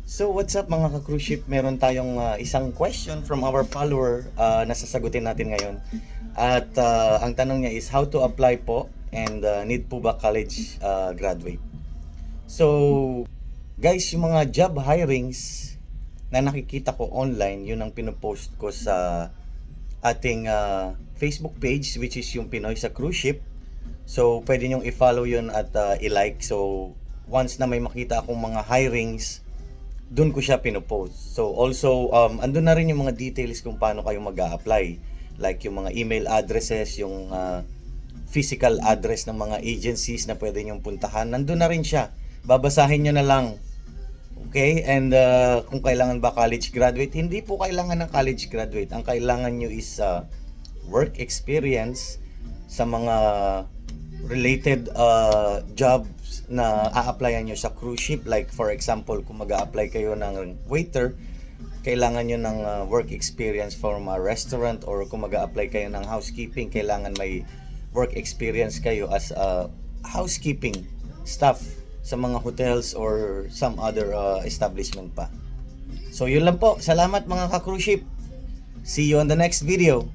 So what's up mga ka-cruise ship? Meron tayong isang question from our follower na sasagutin natin ngayon. At ang tanong niya is how to apply po and need po ba college graduate? So guys, yung mga job hirings na nakikita ko online, yun ang pinopost ko sa ating Facebook page, which is yung Pinoy sa Cruise Ship. So pwede nyong i-follow yun at i-like. So once na may makita akong mga hirings, doon ko siya pinopost. So also, andun na rin yung mga details kung paano kayo mag-a-apply. Like yung mga email addresses, yung physical address ng mga agencies na pwede nyong puntahan. Nandun na rin siya. Babasahin nyo na lang. Okay? And kung kailangan ba college graduate, hindi po kailangan ng college graduate. Ang kailangan nyo is work experience sa mga related jobs na a-applyan nyo sa cruise ship. Like for example, kung mag-a-apply kayo ng waiter, kailangan nyo ng work experience from a restaurant, or kung mag-a-apply kayo ng housekeeping, kailangan may work experience kayo as a housekeeping staff sa mga hotels or some other establishment pa. So yun lang po. Salamat mga ka-cruise ship. See you on the next video.